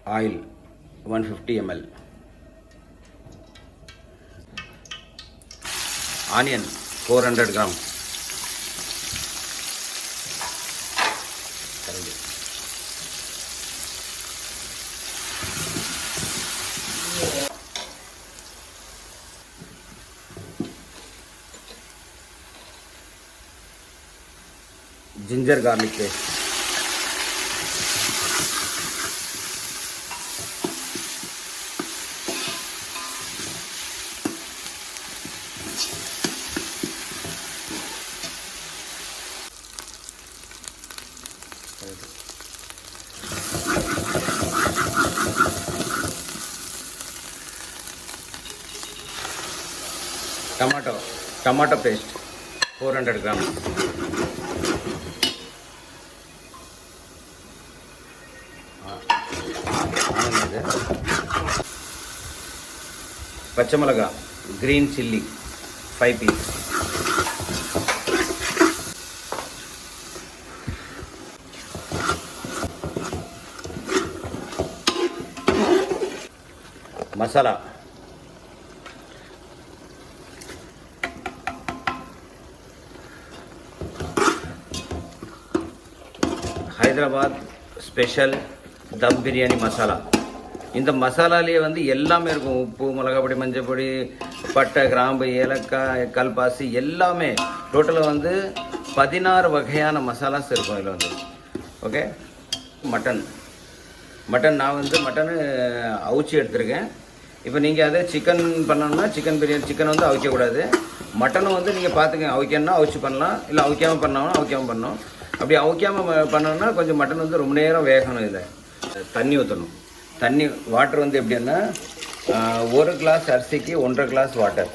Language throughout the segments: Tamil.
Oil 150 ml. Onion 400 gram. Ginger garlic paste. Tomato paste 400 gram. பச்சை மிளகா green chilli 5 piece. Masala Hyderabad special dum biryani masala. இந்த மசாலாலேயே வந்து எல்லாமே இருக்கும். உப்பு, மிளகாப்பொடி, மஞ்சள் பொடி, பட்டை, கிராம்பு, ஏலக்காய், கல்பாசி எல்லாமே டோட்டலாக வந்து 16 வகையான மசாலாஸ் இருக்கும் இதில் வந்து. ஓகே. மட்டன் நான் வந்து மட்டனு அவிச்சி எடுத்துருக்கேன். இப்போ நீங்கள் அதே சிக்கன் பண்ணணும்னா சிக்கன் பிரியாணி சிக்கன் வந்து அவிக்கக்கூடாது. மட்டனும் வந்து நீங்கள் பார்த்துக்கங்க, அவிக்கணும்னா அவிச்சி பண்ணலாம், இல்லை அவிக்காமல் பண்ணாலும் அவிக்காமல் பண்ணணும். அப்படி அவிக்காமல் பண்ணணும்னா கொஞ்சம் மட்டன் வந்து ரொம்ப நேரம் வேகணும். இதில் தண்ணி ஊற்றணும். தண்ணி வாட்டர் வந்து எப்படின்னா 1 கிளாஸ் அரிசிக்கு 1.5 கிளாஸ் வாட்டர்.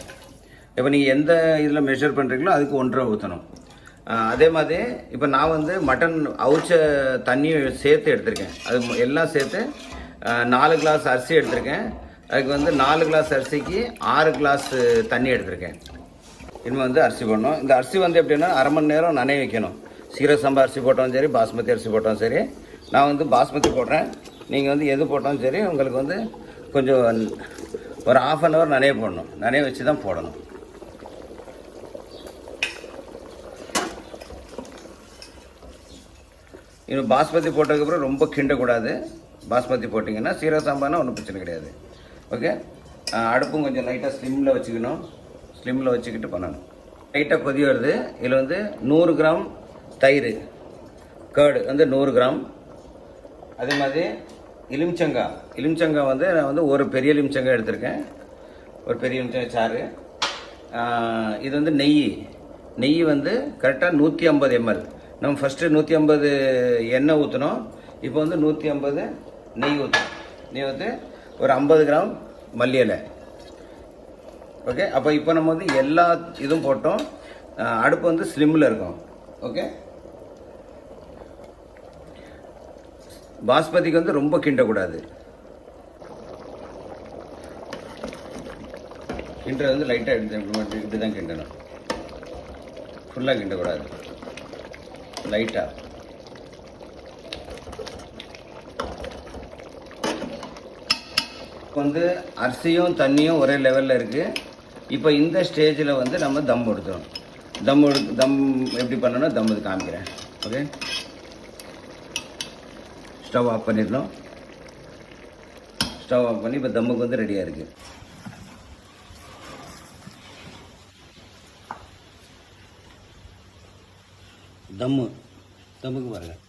இப்போ நீங்கள் எந்த இதில் மெஷர் பண்ணுறீங்களோ அதுக்கு 1.5 ஊற்றணும். அதே மாதிரி இப்போ நான் வந்து மட்டன் அவிச்ச தண்ணி சேர்த்து எடுத்திருக்கேன். அது எல்லாம் சேர்த்து 4 கிளாஸ் அரிசி எடுத்திருக்கேன். அதுக்கு வந்து 4 கிளாஸ் அரிசிக்கு 6 கிளாஸ் தண்ணி எடுத்திருக்கேன். இனிமேல் வந்து அரிசி போடணும். இந்த அரிசி வந்து எப்படின்னா அரை மணி நேரம் நனைய வைக்கணும். சீரக சம்பா அரிசி போட்டாலும் சரி, பாஸ்மதி அரிசி போட்டாலும் சரி. நான் வந்து பாஸ்மதி போடுறேன். நீங்கள் வந்து எது போட்டாலும் சரி, உங்களுக்கு வந்து கொஞ்சம் ஒரு 1/2 hour நனைய போடணும். நனைய வச்சு தான் போடணும். இன்னும் பாஸ்மதி போட்டதுக்கப்புறம் ரொம்ப கிண்டக்கூடாது. பாஸ்மதி போட்டிங்கன்னா சீரக சாம்பார்னா ஒன்றும் பிரச்சனை கிடையாது. ஓகே. அடுப்பும் கொஞ்சம் லைட்டாக ஸ்லிம்மில் வச்சுக்கணும். ஸ்லிம்மில் வச்சுக்கிட்டு பண்ணணும். லைட்டாக கொதி வருது. இதில் வந்து 100 கிராம் தயிர், கேர்டு வந்து 100 கிராம். அதே மாதிரி எலுமிச்சங்காய் வந்து நான் வந்து ஒரு பெரிய எலுமிச்சங்காய் எடுத்திருக்கேன். ஒரு பெரிய எலுமிச்சங்காய் சாறு. இது வந்து நெய் வந்து கரெக்டாக 150 ml. நம்ம ஃபஸ்ட்டு 150 எண்ணெய் ஊற்றணும். இப்போ வந்து 150 நெய் ஊற்றணும். நெய் ஊற்றி ஒரு 50 கிராம் மல்லி இலை. ஓகே. அப்போ இப்போ நம்ம வந்து எல்லா இதுவும் போட்டோம். அடுப்பு வந்து ஸ்லிம்மில் இருக்கும். ஓகே. பாஸ்மதிக்கு வந்து ரொம்ப கிண்டக்கூடாது. கிண்டுறது வந்து லைட்டாக இப்படி தான் கிண்டணும். ஃபுல்லாக கிண்டக்கூடாது. லைட்டாக. வந்து அரிசியும் தண்ணியும் ஒரே லெவலில் இருக்குது. இப்போ இந்த ஸ்டேஜில் வந்து நம்ம தம் எடுத்துடும். தம் எப்படி பண்ணணும் தம் இது காமிக்கிறேன். ஓகே. ஸ்டவ் ஆஃப் பண்ணிடணும். ஸ்டவ் ஆஃப் பண்ணி இப்போ தம்முக்கு வந்து ரெடியாக இருக்குது. தம்முக்கு பாருங்கள்.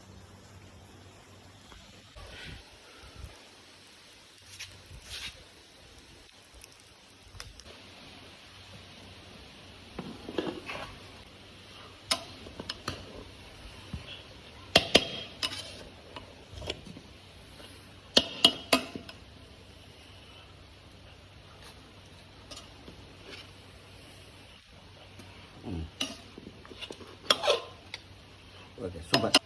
Okay, super.